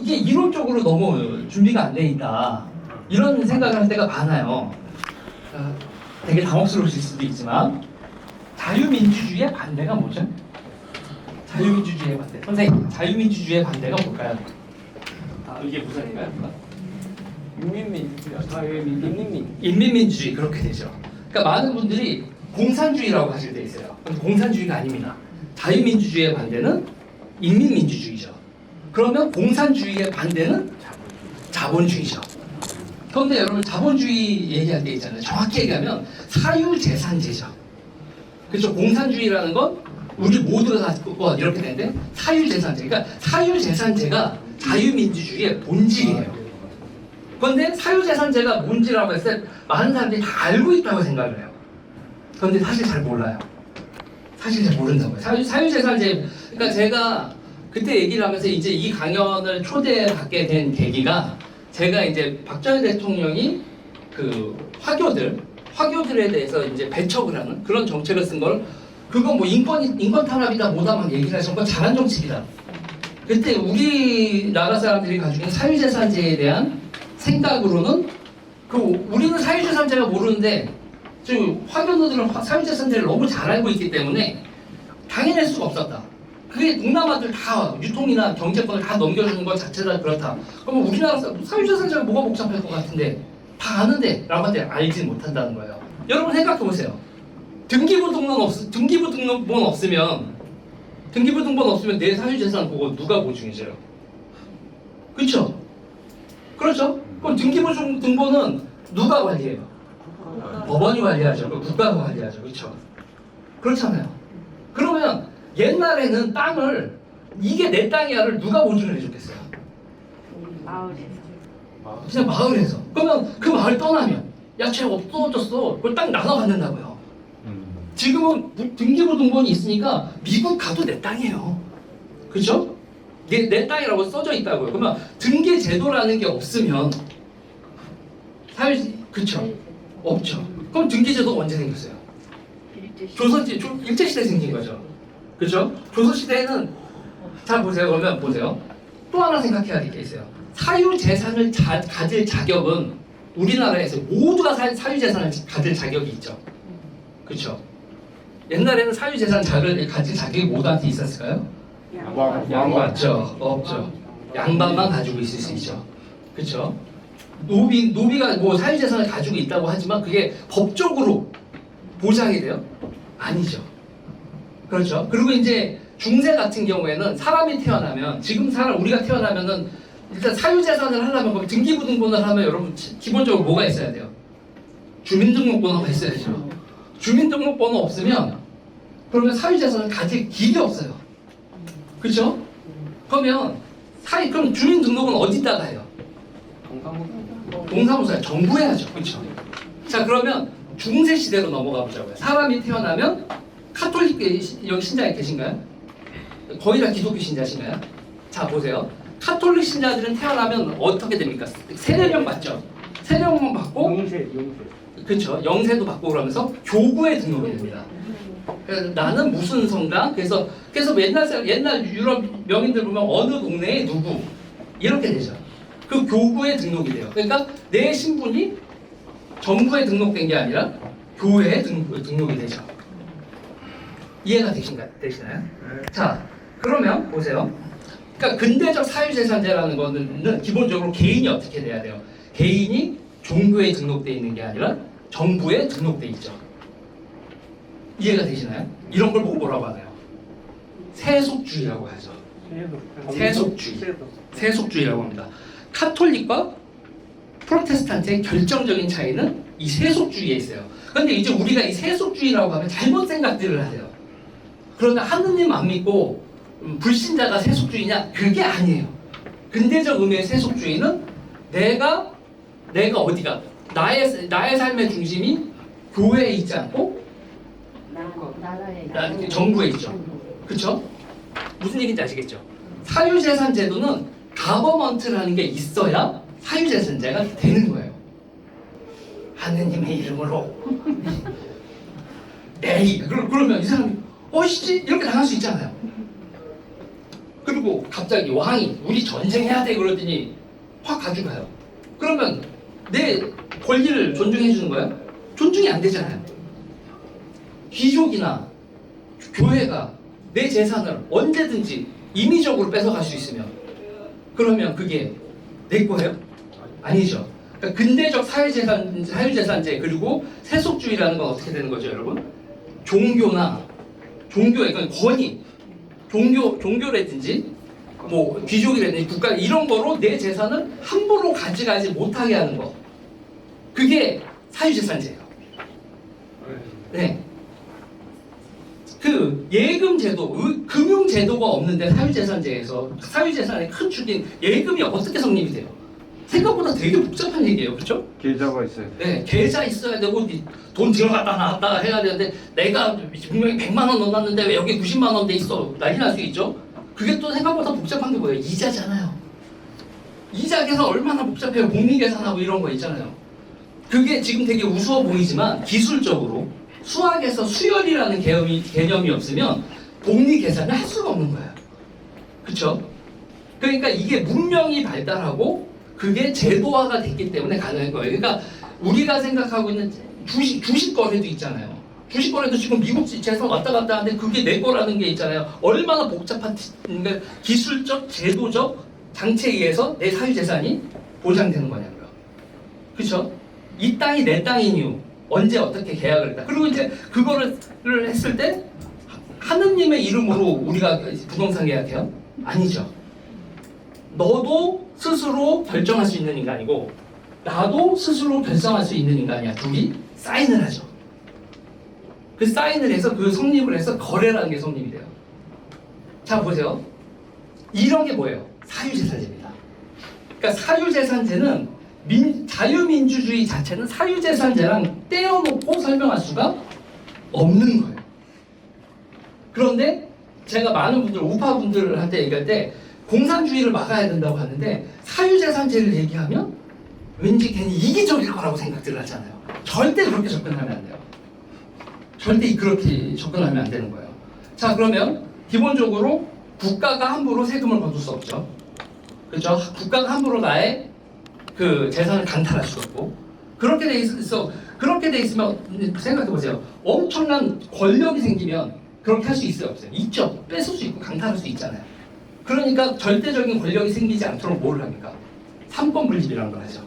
이게 이론적으로 너무 준비가 안 돼 있다. 이런 생각을 할 때가 많아요. 되게 당혹스러우실 수도 있지만 자유민주주의의 반대가 뭐죠? 자유민주주의의 반대. 선생님, 자유민주주의의 반대가 뭘까요? 이게 무슨일까요? 인민민주주의 그렇게 되죠. 그러니까 많은 분들이 공산주의라고 하실 때 있어요. 근데 공산주의가 아닙니다. 자유민주주의의 반대는 인민민주주의죠. 그러면 공산주의의 반대는 자본주의죠. 그런데 여러분 자본주의 얘기할 때 있잖아요. 정확히 얘기하면 사유재산제죠. 그렇죠. 공산주의라는 건 우리 모두가 다 이렇게 되는데 사유재산제. 그러니까 사유재산제가 자유민주주의의 본질이에요. 그런데 사유재산제가 뭔지라고 했을 때 많은 사람들이 다 알고 있다고 생각을 해요. 그런데 사실 잘 몰라요. 사실 잘 모른다고요. 사유재산제. 그러니까 제가 그때 얘기를 하면서 이제 이 강연을 초대받게 된 계기가 제가 이제 박정희 대통령이 그 화교들에 대해서 이제 배척을 하는 그런 정책을 쓴 걸 그건 뭐 인권 탄압이다 뭐다 막 얘기를 하시는 건 잘한 정책이다. 그때 우리나라 사람들이 가지고 있는 사유재산제에 대한 생각으로는 우리는 사유재산제가 모르는데 지금 화교들은 사유재산제를 너무 잘 알고 있기 때문에 당해낼 수가 없었다. 그게 동남아들 다 유통이나 경제권을 다 넘겨주는 것 자체가 그렇다. 그러면 우리나라 사유재산제가 뭐가 복잡할 것 같은데 다 아는데 라고 하는데 알지 못한다는 거예요. 여러분 생각해 보세요. 등기부등본 없으면 내 사유재산 그거 누가 보증해줘요? 그렇죠? 그렇죠? 그럼 등기부등본은 누가 관리해요? 법원이 관리하죠. 국가가 관리하죠. 그렇죠? 그렇잖아요. 그러면 옛날에는 땅을 이게 내 땅이야를 누가 보증을 해줬겠어요? 마을에서. 그냥 마을에서. 그러면 그 마을 떠나면 야채가 없어졌어. 그걸 딱 나눠 갖는다고요. 지금은 등기부등본이 있으니까 미국 가도 내 땅이에요. 그렇죠? 내 땅이라고 써져 있다고요. 그러면 등기제도라는 게 없으면 그렇죠? 없죠. 그럼 등기제도가 언제 생겼어요? 일제시대 생긴 거죠. 그렇죠? 조선시대에는 자 보세요. 그러면 보세요. 또 하나 생각해야 될 게 있어요. 사유재산을 가질 자격은 우리나라에서 모두가 사유재산을 가질 자격이 있죠. 그렇죠? 옛날에는 사유재산 가질 자격이 모두한테 있었을까요? 양반죠. 없죠. 양반만 가지고 있을 수 있죠. 그렇죠? 노비가 뭐 사유재산을 가지고 있다고 하지만 그게 법적으로 보장이 돼요? 아니죠. 그렇죠. 그리고 이제 중세 같은 경우에는 사람이 태어나면 우리가 태어나면은 일단 사유재산을 하려면 그럼 등기부등본을 하면 여러분 기본적으로 뭐가 있어야 돼요? 주민등록번호가 있어야죠. 주민등록번호 없으면 그러면 사유재산을 가질 길이 없어요. 그렇죠? 그러면 그럼 주민등록은 어디다가 해요? 동사무소에 정부에 하죠. 그렇죠? 자 그러면 중세 시대로 넘어가 보자고요. 사람이 태어나면 카톨릭 여기 신자에 계신가요? 거의 다 기독교 신자신가요? 자 보세요. 카톨릭 신자들은 태어나면 어떻게 됩니까? 세례령 받죠. 세례령만 받고 용세. 그렇죠. 영세도 받고 그러면서 교구에 등록이 됩니다. 그래서 나는 무슨 성당 그래서 옛날 유럽 명인들 보면 어느 동네에 누구 이렇게 되죠. 그 교구에 등록이 돼요. 그러니까 내 신분이 정부에 등록된 게 아니라 교회에 등록이 되죠. 이해가 되시나요? 자, 그러면 보세요. 그러니까 근대적 사유재산제라는 거는 기본적으로 개인이 어떻게 돼야 돼요? 개인이 종교에 등록돼 있는 게 아니라 정부에 등록돼 있죠. 이해가 되시나요? 이런 걸 보고 뭐라고 하나요? 세속주의라고 하죠. 세속주의라고 합니다. 카톨릭과 프로테스탄트의 결정적인 차이는 이 세속주의에 있어요. 그런데 이제 우리가 이 세속주의라고 하면 잘못 생각들을 하세요. 그러나 하느님 안 믿고 불신자가 세속주의냐? 그게 아니에요. 근대적 의미의 세속주의는 내가 어디가 나의 삶의 중심이 교회에 있지 않고 정부에 있죠. 그렇죠? 무슨 얘기인지 아시겠죠? 사유재산 제도는 가버먼트라는 게 있어야 사유재산제가 되는 거예요. 하느님의 이름으로 그러면 이 사람이 어이씨 이렇게 당할 수 있잖아요. 그리고 갑자기 왕이 우리 전쟁해야 돼 그러더니 확 가져가요. 그러면 내 권리를 존중해 주는 거야? 존중이 안 되잖아요. 귀족이나 교회가 내 재산을 언제든지 임의적으로 뺏어갈 수 있으면 그러면 그게 내 거예요? 아니죠. 그러니까 근대적 사유재산제 그리고 세속주의라는 건 어떻게 되는 거죠, 여러분? 종교의 그러니까 권위, 종교라든지 뭐 귀족이라든지 국가 이런 거로 내 재산을 함부로 가져가지 못하게 하는 거. 그게 사유재산제예요. 네. 그 예금제도, 금융제도가 없는데 사유재산제에서 사유재산의 큰 축인 예금이 어떻게 성립이 돼요? 생각보다 되게 복잡한 얘기예요, 그렇죠? 계좌가 있어야 돼. 네, 계좌 있어야 되고 돈 들어갔다 나왔다 해야 되는데 내가 분명히 100만 원 넣어놨는데 왜 여기 90만 원 돼 있어? 난리 날 수 있죠? 그게 또 생각보다 복잡한 게 뭐예요? 이자잖아요. 이자 계산 얼마나 복잡해요? 복리 계산하고 이런 거 있잖아요. 그게 지금 되게 우스워 보이지만 기술적으로 수학에서 수열이라는 개념이 없으면 복리 계산을 할 수가 없는 거예요. 그렇죠? 그러니까 이게 문명이 발달하고 그게 제도화가 됐기 때문에 가능한 거예요. 그러니까 우리가 생각하고 있는 주식 거래도 있잖아요. 주식 거래도 지금 미국 재산 왔다 갔다 하는데 그게 내 거라는 게 있잖아요. 얼마나 복잡한 그러니까 기술적, 제도적 장치에 의해서 내 사유재산이 보장되는 거냐고요. 그렇죠? 이 땅이 내 땅인 이유 언제 어떻게 계약을 했다. 그리고 이제 그거를 했을 때 하느님의 이름으로 우리가 부동산 계약해요? 아니죠. 너도 스스로 결정할 수 있는 인간이고 나도 스스로 결정할 수 있는 인간이야. 둘이 사인을 하죠. 그 사인을 해서 그 성립을 해서 거래라는 게 성립이 돼요. 자 보세요. 이런 게 뭐예요? 사유재산제입니다. 그러니까 사유재산제는 자유민주주의 자체는 사유재산제랑 떼어놓고 설명할 수가 없는 거예요. 그런데 제가 많은 분들, 우파분들한테 얘기할 때 공산주의를 막아야 된다고 하는데 사유재산제를 얘기하면 왠지 괜히 이기적일 거라고 생각들을 하잖아요. 절대 그렇게 접근하면 안 돼요. 절대 그렇게 접근하면 안 되는 거예요. 자 그러면 기본적으로 국가가 함부로 세금을 거둘 수 없죠. 그렇죠? 국가가 함부로 나의 그 재산을 강탈할 수 없고 그렇게 돼 있으면 생각해 보세요. 엄청난 권력이 생기면 그렇게 할 수 있어요, 없어요? 있죠. 뺏을 수 있고 강탈할 수 있잖아요. 그러니까 절대적인 권력이 생기지 않도록 뭘 합니까? 삼권 분립이라는 걸 하죠.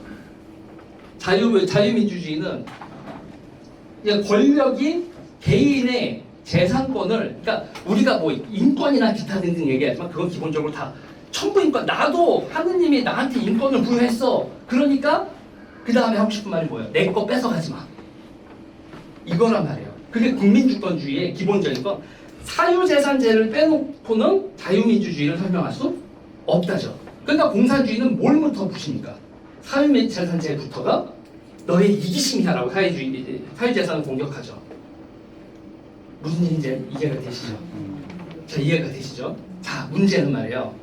자유민주주의는 권력이 개인의 재산권을, 그러니까 우리가 뭐 인권이나 기타 등등 얘기하지만 그건 기본적으로 다 천부인권. 나도 하느님이 나한테 인권을 부여했어. 그러니까 그 다음에 하고 싶은 말이 뭐예요? 내 거 뺏어가지 마. 이거란 말이에요. 그게 국민주권주의의 기본적인 건 사유재산제를 빼놓고는 자유민주주의를 설명할 수 없다죠. 그러니까 공산주의는 뭘부터 붙입니까? 사유재산제부터가 너의 이기심이야라고 사유재산을 공격하죠. 무슨 일인지 이해가 되시죠? 자, 이해가 되시죠? 자, 문제는 말이에요.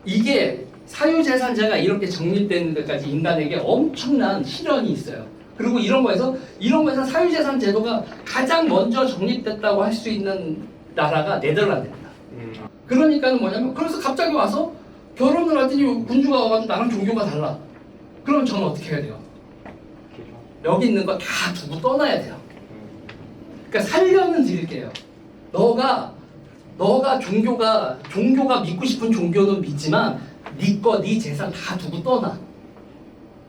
이게 사유재산제가 이렇게 정립되는 데까지 인간에게 엄청난 시련이 있어요. 그리고 이런 거에서 사유재산 제도가 가장 먼저 정립됐다고 할 수 있는 나라가 네덜란드입니다. 그러니까는 뭐냐면 그래서 갑자기 와서 결혼을 하더니 군주가 와가지고 나랑 종교가 달라. 그럼 저는 어떻게 해야 돼요? 여기 있는 거 다 두고 떠나야 돼요. 그러니까 살려는 드릴게요. 너가 종교가 믿고 싶은 종교는 믿지만 네 재산 다 두고 떠나.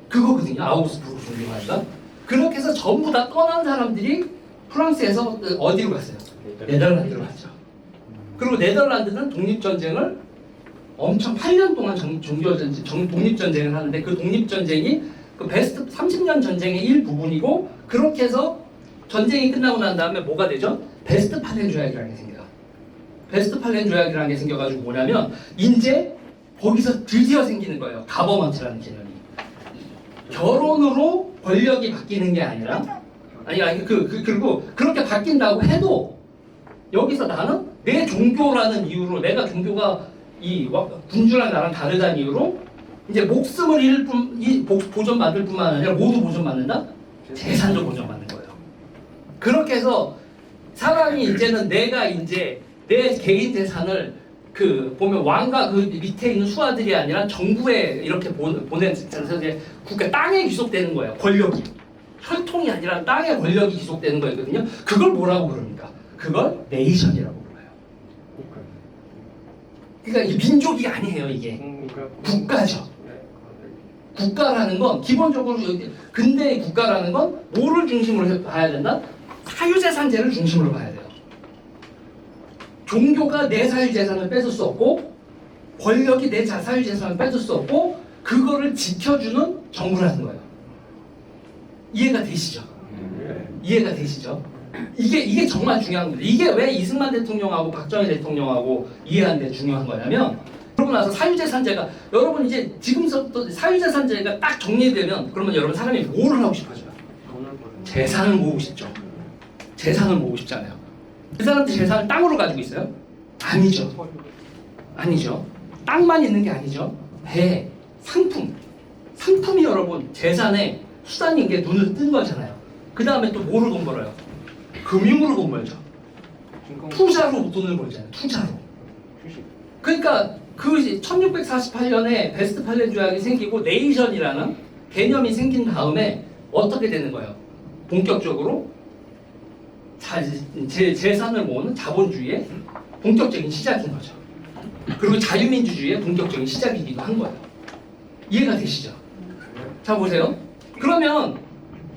그거거든요. 아우구스부르크 종교가. 그렇게 해서 전부 다 떠난 사람들이 프랑스에서 어디로 갔어요? 네덜란드로 갔죠. 그리고 네덜란드는 독립전쟁을 엄청 8년 동안 독립전쟁을 하는데 그 독립전쟁이 그 베스트 30년 전쟁의 일부분이고 그렇게 해서 전쟁이 끝나고 난 다음에 뭐가 되죠? 베스트팔렌 조약이라는 게 생겨요. 베스트팔렌 조약이라는 게 생겨가지고 뭐냐면 이제 거기서 드디어 생기는 거예요. 가버먼트라는 개념이. 결혼으로 권력이 바뀌는 게 아니라 그리고 그렇게 바뀐다고 해도 여기서 나는 내 종교라는 이유로 내가 종교가 이 군주랑 나랑 다르다는 이유로 이제 목숨을 잃을 보존받을 뿐만 아니라 모두 보존받는다? 재산도 보존받는 거예요. 그렇게 해서 사람이 이제는 내가 이제 내 개인 재산을 그 보면 왕과 그 밑에 있는 수하들이 아니라 정부에 이렇게 보낸 이제 국가 땅에 귀속되는 거예요. 권력이 혈통이 아니라 땅에 권력이 귀속되는 거거든요. 그걸 뭐라고 부릅니까? 그걸 네이션이라고 불러요. 그러니까 이 민족이 아니에요. 이게 국가죠. 국가라는 건 기본적으로 근대의 국가라는 건 뭐를 중심으로 봐야 된다? 사유재산제를 중심으로 봐야 돼요. 종교가 내 사유재산을 뺏을 수 없고 권력이 내 사유재산을 뺏을 수 없고 그거를 지켜주는 정부라는 거예요. 이해가 되시죠? 이해가 되시죠? 이게 정말 중요한 겁니다. 이게 왜 이승만 대통령하고 박정희 대통령하고 이해하는 데 중요한 거냐면 그러고 나서 사유재산제가 여러분 이제 지금부터 사유재산제가 딱 정리되면 그러면 여러분 사람이 뭐를 하고 싶어져요? 재산을 모으고 싶죠. 재산을 모으고 싶잖아요. 그 사람들 재산을 땅으로 가지고 있어요? 아니죠. 아니죠. 땅만 있는 게 아니죠. 배, 상품. 상품이 여러분 재산의 수단인 게 눈을 뜬 거잖아요. 그 다음에 또 뭐로 돈 벌어요? 금융으로 돈 벌죠. 투자로 돈을 벌잖아요. 투자로. 그러니까 그 1648년에 베스트팔렌 조약이 생기고 네이션이라는 개념이 생긴 다음에 어떻게 되는 거예요? 본격적으로 재산을 모으는 자본주의의 본격적인 시작인 거죠. 그리고 자유민주주의의 본격적인 시작이기도 한 거예요. 이해가 되시죠? 자 보세요. 그러면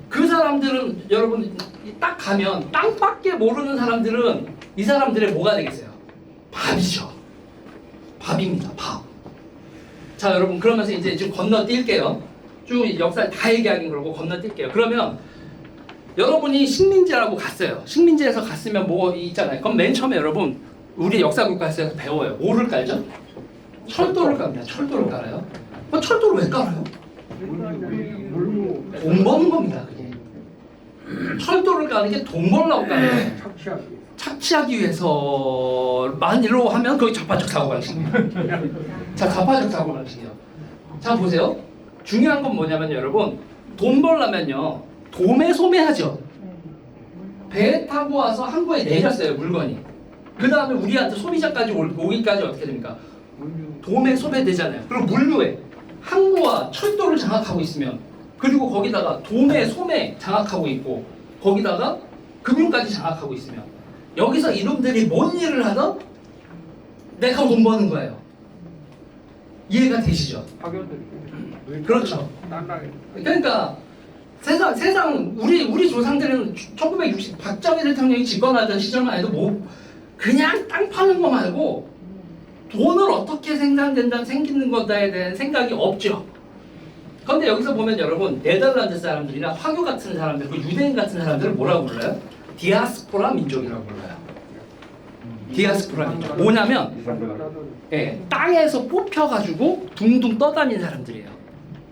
그 사람들은 여러분 딱 가면 땅밖에 모르는 사람들은 이 사람들의 뭐가 되겠어요? 밥이죠. 밥입니다. 밥. 자 여러분 그러면서 이제 좀 건너뛸게요. 쭉 역사 다 얘기하긴 그러고 건너뛸게요. 그러면 여러분이 식민지라고 갔어요. 식민지에서 갔으면 뭐 있잖아요. 그럼 맨 처음에 여러분 우리 역사국가에서 배워요. 뭐를 깔죠? 철도를 깝니다. 철도를 깔아요. 철도를 왜 깔아요? 돈 버는 겁니다. 그게. 철도를 까는 게 돈 벌려고 까는 거예요. 착취하기 위해서만 일로 하면 그게 좌파적 사고방식이에요. 자, 좌파적 사고방식이에요. 자, 보세요. 중요한 건 뭐냐면 여러분 돈 벌려면요 도매소매하죠. 배 타고 와서 항구에 내렸어요 물건이. 그 다음에 우리한테 소비자까지 오기까지 어떻게 됩니까? 도매소매 되잖아요. 그리고 물류에 항구와 철도를 장악하고 있으면 그리고 거기다가 도매소매 장악하고 있고 거기다가 금융까지 장악하고 있으면 여기서 이놈들이 뭔 일을 하든 내가 돈 버는 거예요. 이해가 되시죠? 그렇죠. 그러니까 세상 우리 조상들은 1960 박정희 대통령이 집권하던 시절만 해도 뭐 그냥 땅 파는 거 말고 돈을 어떻게 생기는 것에 대한 생각이 없죠. 그런데 여기서 보면 여러분 네덜란드 사람들이나 화교 같은 사람들, 그 유대인 같은 사람들을 뭐라고 불러요? 디아스포라 민족이라고 불러요. 디아스포라 민족. 뭐냐면 땅에서 뽑혀가지고 둥둥 떠다닌 사람들이에요.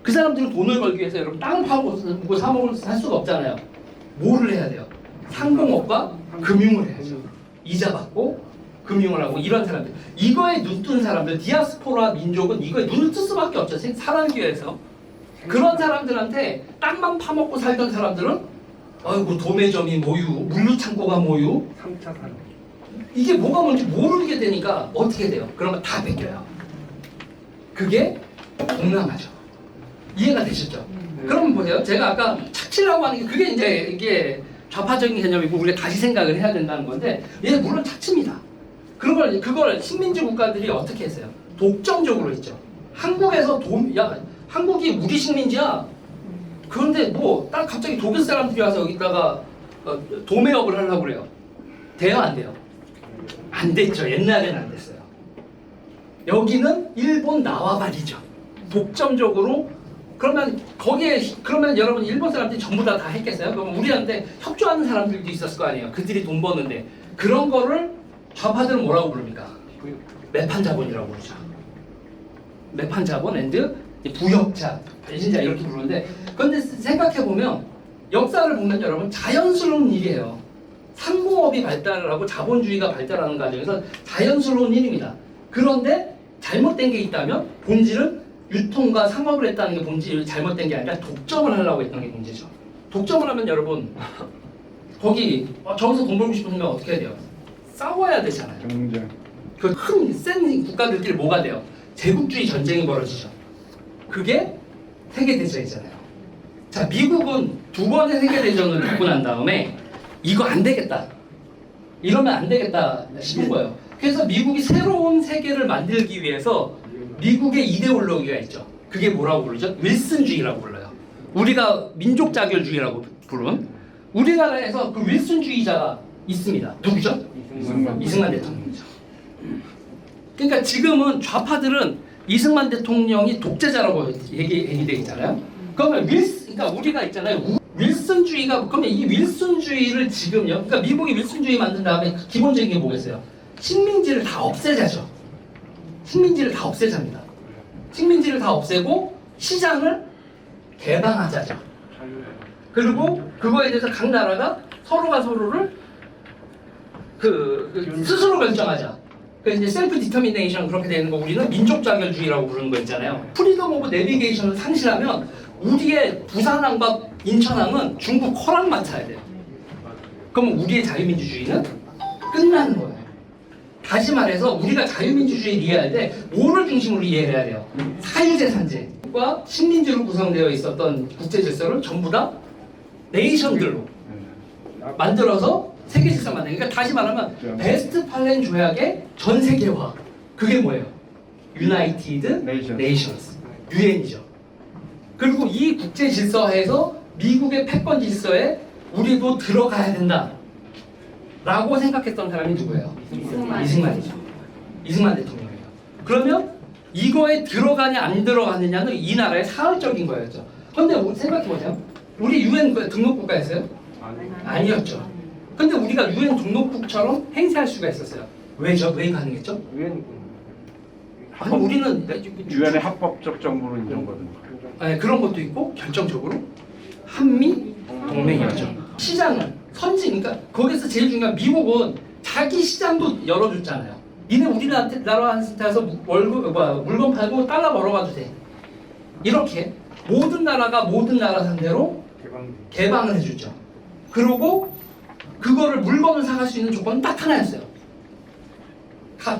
그 사람들은 돈을 벌기 위해서 여러분 땅을 파고 사먹을 살 수가 없잖아요. 뭐를 해야 돼요? 상공업과 금융을 해야죠. 이자 받고 금융을 하고 이런 사람들. 이거에 눈 뜬 사람들, 디아스포라 민족은 이거에 눈을 뜰 수밖에 없죠. 살아가기 위해서. 그런 사람들한테 땅만 파먹고 살던 사람들은 아이고 도매점이 모유, 물류창고가 모유. 3차 산업. 이게 뭐가 뭔지 모르게 되니까 어떻게 돼요? 그런 거 다 뺏겨요. 그게 동남아죠. 이해가 되셨죠? 그럼 보세요. 제가 아까 착취라고 하는 게 그게 이제 이게 좌파적인 개념이고 우리가 다시 생각을 해야 된다는 건데 얘 물론 착취입니다. 그걸 식민지 국가들이 어떻게 했어요? 독점적으로 했죠. 한국에서 한국이 우리 식민지야. 그런데 뭐 딱 갑자기 독일 사람들이 와서 여기다가 도매업을 하려고 그래요. 돼요, 안 돼요? 안 됐죠. 옛날에는 안 됐어요. 여기는 일본 나와바리죠. 독점적으로. 그러면 여러분 일본 사람들이 전부 다 했겠어요? 그럼 우리한테 협조하는 사람들도 있었을 거 아니에요. 그들이 돈 버는데 그런 거를 좌파들은 뭐라고 부릅니까? 매판자본이라고 부르죠. 매판자본 앤드 부역자, 배신자 이렇게 부르는데 그런데 생각해 보면 역사를 보면 여러분 자연스러운 일이에요. 상공업이 발달을 하고 자본주의가 발달하는 과정에서 자연스러운 일입니다. 그런데 잘못된 게 있다면 본질은 유통과 상업을 했다는 게 본질이 잘못된 게 아니라 독점을 하려고 했던 게 문제죠. 독점을 하면 여러분 거기 저기서 돈 벌고 싶으면 어떻게 해야 돼요? 싸워야 되잖아요. 경쟁. 그 큰 센 국가들끼리 뭐가 돼요? 제국주의 전쟁이 벌어지죠. 그게 세계대전이잖아요. 자, 미국은 두 번의 세계대전을 겪고 난 다음에 이거 안 되겠다. 이러면 안 되겠다 싶은 거예요. 그래서 미국이 새로운 세계를 만들기 위해서 미국의 이데올로기가 있죠. 그게 뭐라고 부르죠? 윌슨주의라고 불러요. 우리가 민족자결주의라고 부르는 우리나라에서 그 윌슨주의자가 있습니다. 누구죠? 이승만 대통령이죠. 그러니까 지금은 좌파들은 이승만 대통령이 독재자라고 얘기되어 있잖아요. 그러면 그러니까 우리가 있잖아요. 윌슨주의가 그러면 이 윌슨주의를 지금요. 그러니까 미국이 윌슨주의 만든 다음에 기본적인 게 뭐겠어요? 식민지를 다 없애자죠. 식민지를 다 없애자입니다. 식민지를 다 없애고 시장을 개방하자죠. 그리고 그거에 대해서 각 나라가 서로가 서로를 스스로 결정하자. 그래서 이제 셀프 디터미네이션 그렇게 되는 거 우리는 민족 자결주의라고 부르는 거 있잖아요. 프리덤 오브 내비게이션을 상실하면 우리의 부산항과 인천항은 중국 허락만 타야 돼요. 그러면 우리의 자유민주주의는 끝나는 거예요. 다시 말해서 우리가 자유민주주의를 이해할 때 뭐를 중심으로 이해해야 돼요? 사유재산제과 식민지로 구성되어 있었던 국제질서를 전부 다 네이션들로 만들어서 세계 질서 만드는. 그러니까 다시 말하면 베스트팔렌 조약의 전 세계화. 그게 뭐예요? 유나이티드 네이션스. 유엔이죠. 그리고 이 국제 질서에서 미국의 패권 질서에 우리도 들어가야 된다. 라고 생각했던 사람이 누구예요? 이승만이죠. 이승만 대통령이에요. 그러면 이거에 들어가냐 안 들어가느냐는 이 나라의 사회적인 거였죠. 근데 생각해보세요. 우리 유엔 등록국가였어요? 아니었죠. 근데 우리가 유엔 등록국처럼 행세할 수가 있었어요. 왜죠? 왜 가능했죠? 아니, 우리는 유엔의 합법적 정부로 인정받은 아니, 그런 것도 있고 결정적으로 한미 동맹이었죠. 시장을 선진, 그러니까 거기서 제일 중요한 미국은 자기 시장도 열어줬잖아요. 니네 우리나라한테서 물건 팔고 달러 벌어가도 돼. 이렇게 모든 나라가 모든 나라 상대로 개방을 해주죠. 그리고 그거를 물건을 사갈 수 있는 조건은 딱 하나였어요.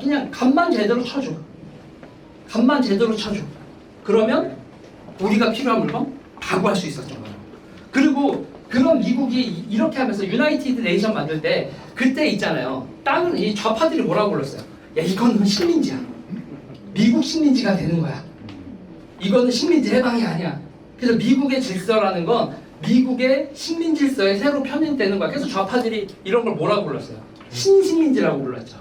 그냥 값만 제대로 쳐줘. 값만 제대로 쳐줘. 그러면 우리가 필요한 물건 다 구할 수 있었던 거예요. 그리고 그런 미국이 이렇게 하면서 유나이티드 네이션 만들 때 그때 있잖아요. 땅은 이 좌파들이 뭐라고 불렀어요? 야, 이거는 식민지야. 미국 식민지가 되는 거야. 이거는 식민지 해방이 아니야. 그래서 미국의 질서라는 건 미국의 식민 질서에 새로 편입되는 거야. 그래서 좌파들이 이런 걸 뭐라고 불렀어요? 신식민지라고 불렀죠.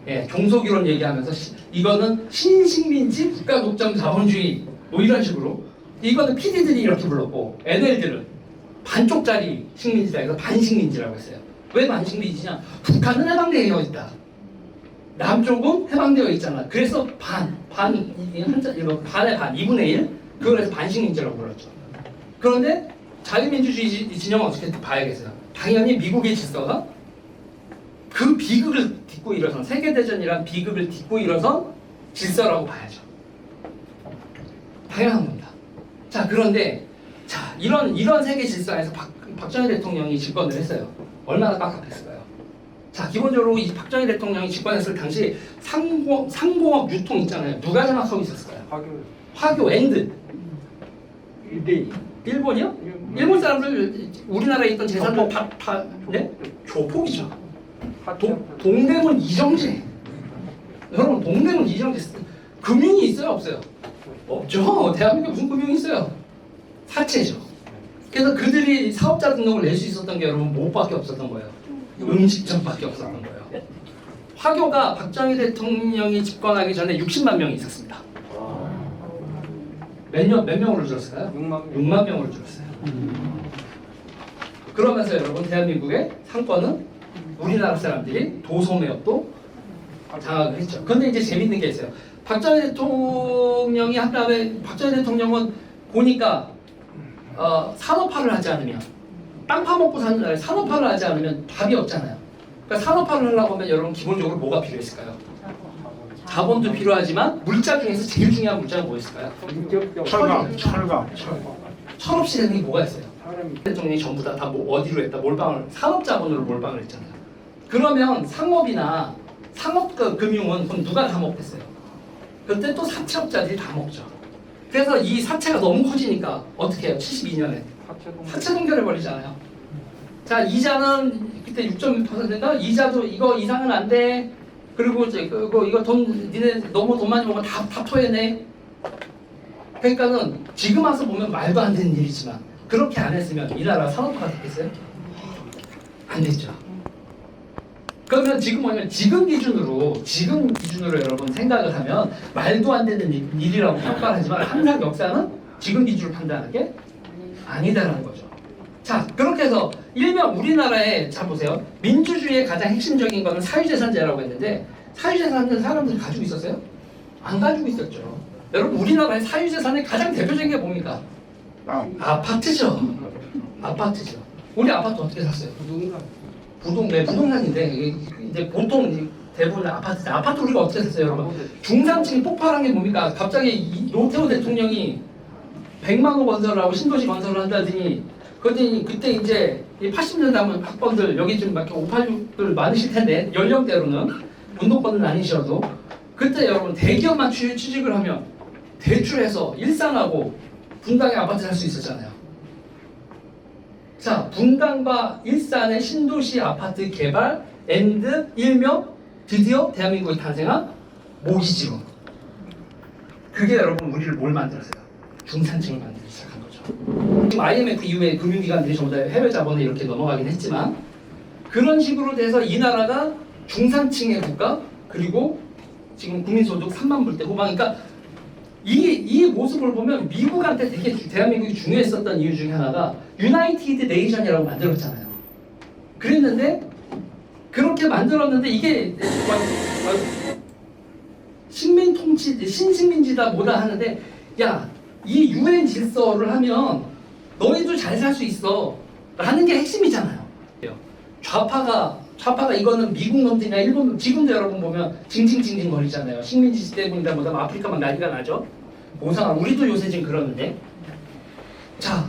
예, 종속이론 얘기하면서 이거는 신식민지 국가독점 자본주의 뭐 이런 식으로. 이거는 PD들이 이렇게 불렀고 NL들은 반쪽짜리 식민지다 해서 반식민지라고 했어요. 왜 반식민지냐? 북한은 해방되어 있다. 남쪽은 해방되어 있잖아. 그래서 이거 반의 반, 2분의 1? 그걸 해서 반식민지라고 불렀죠. 그런데 자유민주주의 진영은 어떻게 봐야겠어요? 당연히 미국의 질서가 그 비극을 딛고 일어선 세계대전이란 비극을 딛고 일어선 질서라고 봐야죠. 당연한 겁니다. 자, 그런데 자 이런 세계 질서에서 박정희 대통령이 집권을 했어요. 얼마나 깝깝했을까요? 자, 기본적으로 이 박정희 대통령이 집권했을 당시 상공업 유통 있잖아요. 누가 장악하고 있었을까요? 화교 엔드. 일본이요? 일본 사람들 우리나라에 있던 재산들 다 네? 조폭이죠. 동대문 이정재. 여러분, 동대문 이정재 금융이 있어요, 없어요? 없죠. 대한민국에 무슨 금융이 있어요? 사채죠. 그래서 그들이 사업자 등록을 낼 수 있었던 게 여러분 뭐밖에 없었던 거예요? 음식점밖에 없었던 거예요. 화교가 박정희 대통령이 집권하기 전에 60만 명이 있었습니다. 몇 명으로 줄었을까요? 6만 명으로 줄었어요. 그러면서 여러분, 대한민국의 상권은 우리나라 사람들이 도소매업도 장악을 했죠. 그런데 이제 재밌는 게 있어요. 박정희 대통령이 한 다음에 박정희 대통령은 보니까 산업화를 하지 않으면 땅 파먹고 사는 나라에 산업화를 하지 않으면 답이 없잖아요. 그러니까 산업화를 하려고 하면 여러분 기본적으로 뭐가 필요했을까요? 자본도 필요하지만 물자 중에서 제일 중요한 물자가 뭐였을까요? 철강. 철 없이 되는 게 뭐가 있어요? 대통령이 전부 다 어디로 했다? 몰빵을, 산업자본으로 몰빵을 했잖아요. 그러면 상업이나 상업금융은 그럼 누가 다 먹겠어요? 그때 또 사채업자들이 다 먹죠. 그래서 이 사채가 너무 커지니까 어떻게 해요? 72년에 사채 동결해 버리잖아요. 자, 이자는 그때 6.6%인가? 이자도 이거 이상은 안 돼. 그리고 이제 이거 돈 니네 너무 돈 많이 먹으면 다 토해내. 그러니까는 지금 와서 보면 말도 안 되는 일이지만 그렇게 안 했으면 이 나라 산업화가 됐겠어요? 안 됐죠. 그러면 지금 뭐냐면 지금 기준으로 여러분 생각을 하면 말도 안 되는 일이라고 평가를 하지만 항상 역사는 지금 기준으로 판단하게 아니다라는 거죠. 자, 그렇게 해서 일명 우리나라에 자 보세요. 민주주의의 가장 핵심적인 거는 사유재산제라고 했는데 사유재산은 사람들이 가지고 있었어요? 안 가지고 있었죠. 여러분 우리나라의 사유재산의 가장 대표적인 게 뭡니까? 아파트죠. 아파트죠. 우리 아파트 어떻게 샀어요? 부동산인데 이제 보통 대부분 아파트. 아파트 우리가 어떻게 샀어요, 여러분? 중산층이 폭발한 게 뭡니까? 갑자기 노태우 대통령이 100만 호 건설을 하고 신도시 건설을 한다더니 그때 이제 80년대 하면 학번들 여기 좀 막 586들 많으실 텐데 연령대로는 운동권은 아니셔도 그때 여러분 대기업만 취직을 하면 대출해서 일산하고 분당에 아파트 살 수 있었잖아요. 자, 분당과 일산의 신도시 아파트 개발 앤드 일명 드디어 대한민국에 탄생한 모기지론. 그게 여러분 우리를 뭘 만들었어요? 중산층을 만들기 시작한 거죠. 지금 IMF 이후에 금융기관들이 전부 다 해외 자본에 이렇게 넘어가긴 했지만 그런 식으로 돼서 이 나라가 중산층의 국가 그리고 지금 국민소득 3만 불대 후반. 그러니까 이 모습을 보면 미국한테 되게 대한민국이 중요했었던 이유 중에 하나가 유나이티드 네이션이라고 만들었잖아요. 그랬는데 그렇게 만들었는데 이게 식민 통치 신식민지다 뭐다 하는데 야, 이 유엔 질서를 하면 너희도 잘 살 수 있어 라는 게 핵심이잖아요. 좌파가 이거는 미국 놈들이나 일본 놈, 지금도 여러분 보면 징징징징 거리잖아요. 식민지 때문이다 뭐다 아프리카 막 난리가 나죠. 오상아 우리도 요새 지금 그러는데. 자,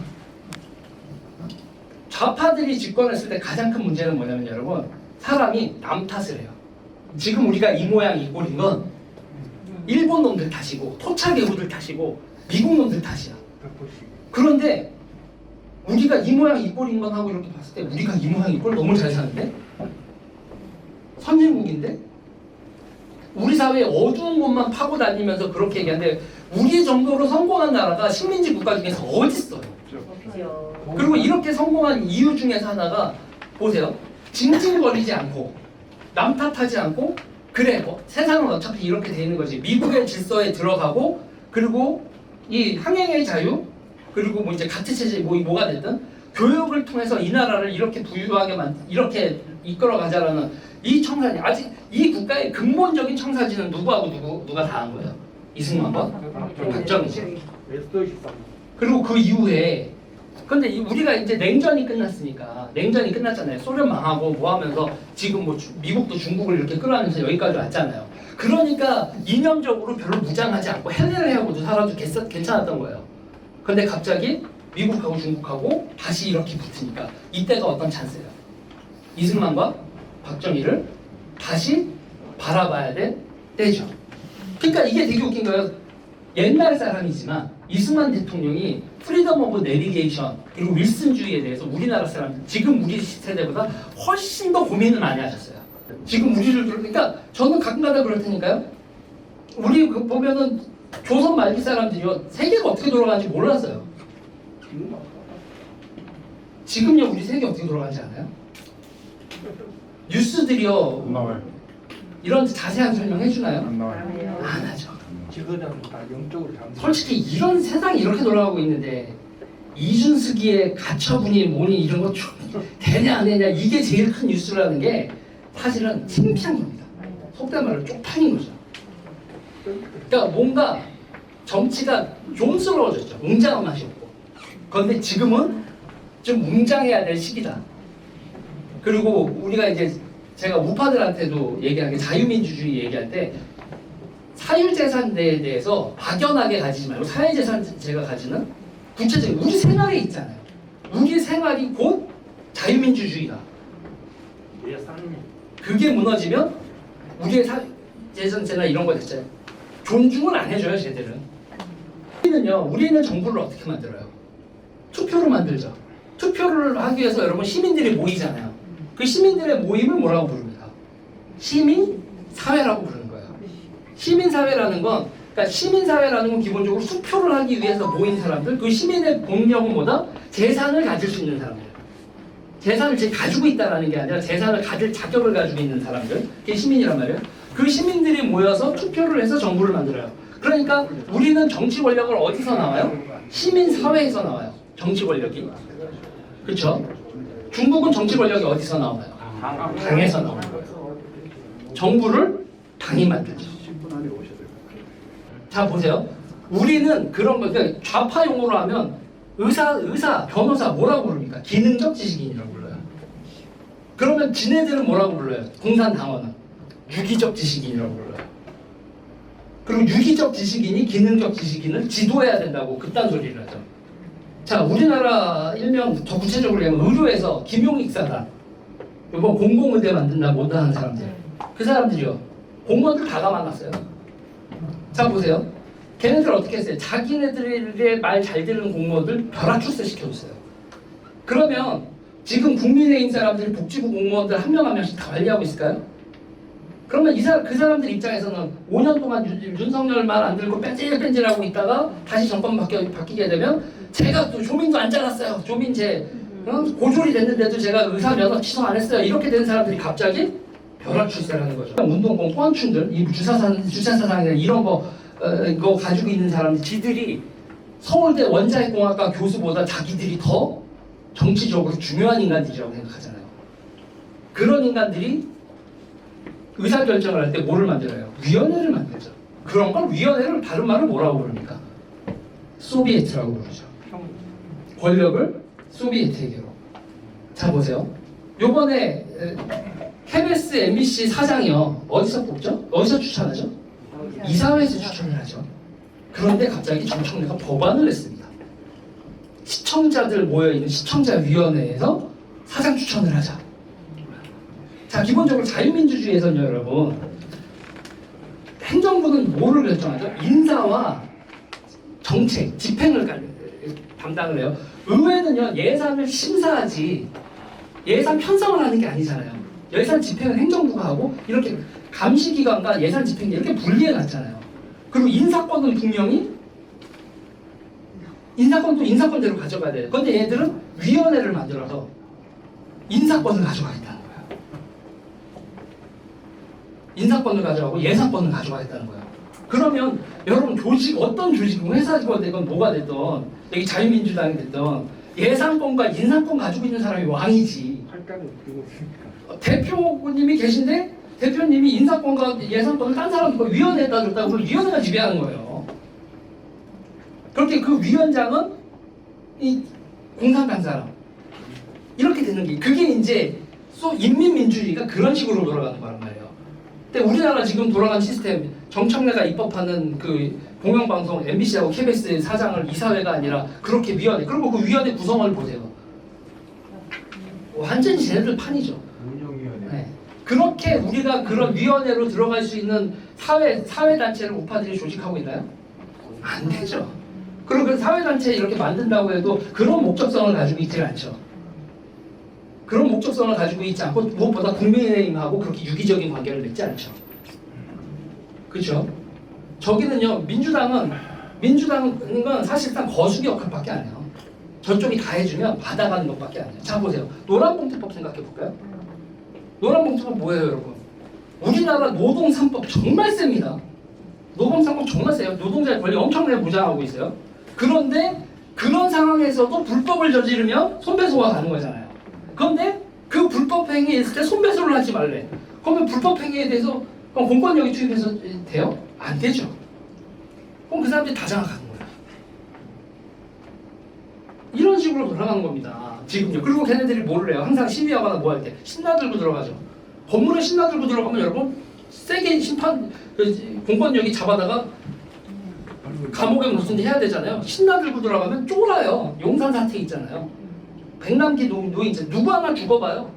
좌파들이 집권했을 때 가장 큰 문제는 뭐냐면 여러분 사람이 남 탓을 해요. 지금 우리가 이 모양 이 꼴인 건 일본 놈들 탓이고 토착외후들 탓이고 미국 놈들 탓이야. 그런데 우리가 이 모양 이 꼴인 건 하고 이렇게 봤을 때 우리가 이 모양 이 꼴 너무 잘 사는데? 선진국인데? 우리 사회의 어두운 곳만 파고 다니면서 그렇게 얘기하는데 우리 정도로 성공한 나라가 식민지 국가 중에서 어딨어요? 그리고 이렇게 성공한 이유 중에서 하나가 보세요. 징징거리지 않고 남 탓하지 않고 그래 뭐 세상은 어차피 이렇게 돼 있는 거지. 미국의 질서에 들어가고 그리고 이 항행의 자유 그리고 뭐 이제 가치 체제 뭐가 됐든 교육을 통해서 이 나라를 이렇게 부유하게 이렇게 이끌어가자라는 이 청사진 아직 이 국가의 근본적인 청사진은 누구하고 누가 다 한 거예요? 이승만과 박정희죠. 그리고 그 이후에 근데 우리가 이제 냉전이 끝났잖아요. 소련 망하고 뭐 하면서 지금 뭐 미국도 중국을 이렇게 끌어안면서 여기까지 왔잖아요. 그러니까 이념적으로 별로 무장하지 않고 헬레를 살아도 괜찮았던 거예요. 근데 갑자기 미국하고 중국하고 다시 이렇게 붙으니까 이때가 어떤 찬스예요? 이승만과 박정희를 다시 바라봐야 될 때죠. 그러니까 이게 되게 웃긴 거예요. 옛날 사람이지만 이승만 대통령이 프리덤 오브 내비게이션 그리고 윌슨주의에 대해서 우리나라 사람들 지금 우리 세대보다 훨씬 더 고민을 많이 하셨어요. 지금 우리를 그러니까 저는 가끔가다 그럴 테니까요. 우리 보면은 조선 말기 사람들이요 세계가 어떻게 돌아가는지 몰랐어요. 지금요 우리 세계 어떻게 돌아가는지 아나요? 뉴스들이요 나와요. 이런 자세한 설명 해주나요? 안 나와요. 안 하죠. 지금은 다 영적으로 잘 솔직히 이런 세상이 이렇게 돌아가고 있는데 이준석이의 가처분이 뭐니 이런 거 되냐 안 되냐 이게 제일 큰 뉴스라는 게 사실은 창피한 겁니다. 속된 말로 쪽팔린 거죠. 그러니까 뭔가 정치가 좀스러워졌죠. 웅장한 맛이 없고. 그런데 지금은 좀 웅장해야 될 시기다. 그리고 우리가 이제 제가 우파들한테도 얘기하는 게 자유민주주의 얘기할 때 사유재산대에 대해서 막연하게 가지지 말고 사유재산제가 가지는 구체적인 우리 생활에 있잖아요. 우리 생활이 곧 자유민주주의다. 그게 무너지면 우리의 제나 이런 거 됐잖아요. 존중을 안 해줘요, 쟤들은. 우리는 정부를 어떻게 만들어요? 투표로 만들죠. 투표를 하기 위해서 여러분 시민들이 모이잖아요. 그 시민들의 모임을 뭐라고 부릅니까? 시민사회라고 부르는 거예요. 시민사회라는 건, 그러니까 시민사회라는 건 기본적으로 투표를 하기 위해서 모인 사람들, 그 시민의 본명은 뭐다? 재산을 가질 수 있는 사람들. 재산을 가지고 있다는 게 아니라 재산을 가질 자격을 가지고 있는 사람들, 그게 시민이란 말이에요. 그 시민들이 모여서 투표를 해서 정부를 만들어요. 그러니까 우리는 정치 권력을 어디서 나와요? 시민사회에서 나와요. 정치 권력이. 그렇죠? 중국은 정치 권력이 어디서 나와요? 당에서 나와요. 정부를 당이 만들죠. 자 보세요. 우리는 그런 거, 그러니까 좌파 용어로 하면 의사, 변호사 뭐라고 부릅니까? 기능적 지식인이라고 불러요. 그러면 지네들은 뭐라고 불러요? 공산당원은 유기적 지식인이라고 불러요. 그리고 유기적 지식인이 기능적 지식인을 지도해야 된다고 그딴 소리를 하죠. 자, 우리나라 일명 더 구체적으로 얘기하면 의료에서 김용익사단, 이번 공공의대 만든다고 못하는 사람들, 그 사람들이요, 공무원들 다 감아놨어요. 자 보세요. 걔네들 어떻게 했어요? 자기네들의 말 잘 듣는 공무원들 벼락 출세 시켜줬어요. 그러면 지금 국민의힘 사람들이 복지부 공무원들 한 명 한 명씩 다 관리하고 있을까요? 그러면 그 사람들 입장에서는 5년 동안 윤석열 말 안 들고 뺀질뺀질하고 있다가 다시 정권 바뀌게 되면 제가 또 조민도 안 잘랐어요. 조민 고졸이 됐는데도 제가 의사 면허 취소 안 했어요. 이렇게 된 사람들이 갑자기 벼락 출세라는 거죠. 운동권 꼰충들, 이 주차사상이나 이런 거 가지고 있는 사람들, 지들이 서울대 원자핵공학과 교수보다 자기들이 더 정치적으로 중요한 인간들이라고 생각하잖아요. 그런 인간들이 의사결정을 할 때 뭐를 만들어요? 위원회를 만들죠. 그런 걸 위원회를 다른 말로 뭐라고 부릅니까? 소비에트라고 부르죠. 권력을 소비에트에게로. 자 보세요. 요번에 KBS, MBC 사장이요. 어디서 뽑죠? 어디서 추천하죠? 이사회에서 추천을 하죠. 그런데 갑자기 정청래가 법안을 냈습니다. 시청자들 모여있는 시청자위원회에서 사장 추천을 하자. 자, 기본적으로 자유민주주의에서는 여러분, 행정부는 뭐를 결정하죠? 인사와 정책, 집행을 담당을 해요. 의회는요, 예산을 심사하지 예산 편성을 하는 게 아니잖아요. 예산 집행은 행정부가 하고 이렇게 감시기관과 예산 집행 이렇게 분리해 놨잖아요. 그리고 인사권은 분명히 인사권도 인사권대로 가져가야 돼요. 그런데 얘들은 위원회를 만들어서 인사권을 가져가겠다는 거예요. 인사권을 가져가고 예산권을 가져가겠다는 거예요. 그러면 여러분 어떤 조직은 회사가 되건 뭐가 됐든 여기 자유민주당이 됐든 예산권과 인사권 가지고 있는 사람이 왕이지. 할당은 그리고 있으니까. 대표님이 계신데 대표님이 인사권과 예산권을 딴 사람 위원회에다 줬다고 그걸 위원회가 지배하는 거예요. 그렇게 그 위원장은 이 공산당 사람. 이렇게 되는 게 그게 이제 인민민주주의가 그런 식으로 돌아가는 거란 말이에요. 근데 우리나라 지금 돌아간 시스템, 정청래가 입법하는 그 공영방송 MBC하고 KBS 사장을 이사회가 아니라 그렇게 위원회, 그리고 그 위원회 구성을 보세요. 완전히 쟤네들 판이죠. 운영위원회. 네. 그렇게 우리가 그런 위원회로 들어갈 수 있는 사회단체를 우파들이 조직하고 있나요? 안 되죠. 그리고 그 사회단체 이렇게 만든다고 해도 그런 목적성을 가지고 있지 않죠. 그런 목적성을 가지고 있지 않고 무엇보다 국민의힘하고 그렇게 유기적인 관계를 맺지 않죠. 그렇죠? 저기는요, 민주당은 사실상 거수기 역할밖에 안 해요. 저쪽이 다 해주면 받아가는 것밖에 안 해요. 자 보세요. 노란봉투법 생각해 볼까요? 노란봉투법 뭐예요, 여러분? 우리나라 노동 3법 정말 셉니다. 노동 3법 정말 세요. 노동자의 권리 엄청나게 보장하고 있어요. 그런데 그런 상황에서도 불법을 저지르면 손배소가 가는 거잖아요. 그런데 그 불법 행위에 있을 때 손배소를 하지 말래. 그러면 불법 행위에 대해서 그럼 공권력이 투입해서 돼요? 안 되죠. 그럼 그 사람들이 다 장악하는 거예요. 이런 식으로 돌아가는 겁니다. 지금요. 그리고 걔네들이 뭐를 해요? 항상 시위하거나 뭐 할 때 신나들고 들어가죠. 건물에 신나들고 들어가면 여러분 세게 공권력이 잡아다가 감옥에 무슨 해야 되잖아요. 신나들고 들어가면 쫄아요. 용산 사태 있잖아요. 백남기 노인제 누구 하나 죽어봐요.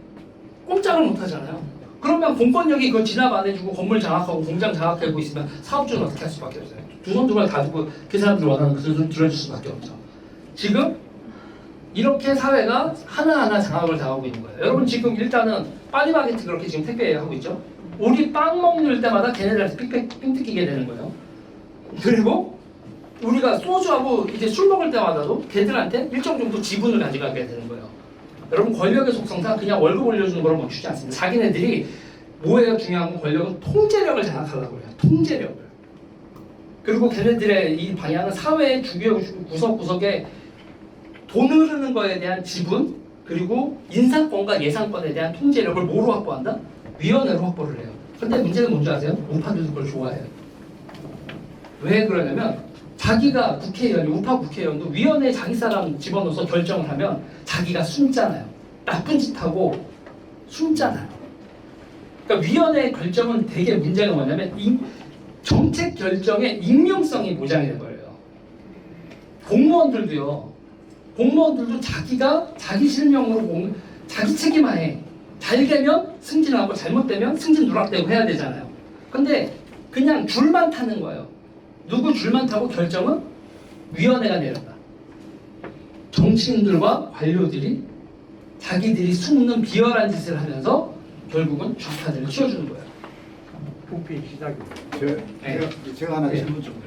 꼼짝을 못 하잖아요. 그러면 공권력이 그걸 진압 안 해주고 건물 장악하고 공장 장악하고 있으면 사업주는 어떻게 할 수밖에 없어요. 두 손 두 발 다 두고 그 사람들 원하는 것을 들어줄 수밖에 없죠. 지금 이렇게 사회가 하나하나 장악을 당하고 있는 거예요. 여러분 지금 일단은 파리바게트 그렇게 지금 택배하고 있죠. 우리 빵 먹을 때마다 걔네들한테 삥 뜯기게 되는 거예요. 그리고 우리가 소주하고 이제 술 먹을 때마다도 걔들한테 일정 정도 지분을 가져가게 되는 거예요. 여러분 권력의 속성상 그냥 월급 올려주는 거를 멈추지 않습니다. 자기네들이 뭐예요? 중요한 건 권력은 통제력을 장악하려고 해요. 통제력을. 그리고 걔네들의 이 방향은 사회의 주요 구석구석에 돈 흐르는 거에 대한 지분 그리고 인사권과 예산권에 대한 통제력을 뭐로 확보한다? 위원회로 확보를 해요. 근데 문제는 뭔지 아세요? 우파들도 그걸 좋아해요. 왜 그러냐면 자기가 국회의원이 우파 국회의원도 위원회에 자기 사람 집어넣어서 결정을 하면 자기가 숨잖아요. 나쁜 짓 하고 숨잖아요. 그러니까 위원회의 결정은 되게 문제가 뭐냐면 정책 결정의 익명성이 보장이 된 거예요. 공무원들도 자기가 자기 실명으로 자기 책임하에 잘 되면 승진하고 잘못되면 승진 누락되고 해야 되잖아요. 근데 그냥 줄만 타는 거예요. 누구 줄만 타고 결정은 위원회가 내렸다. 정치인들과 관료들이 자기들이 숨는 비열한 짓을 하면서 결국은 좌파들을 키워주는 거예요. 부피 시작이. 제가 하나 질문 좀 드려요.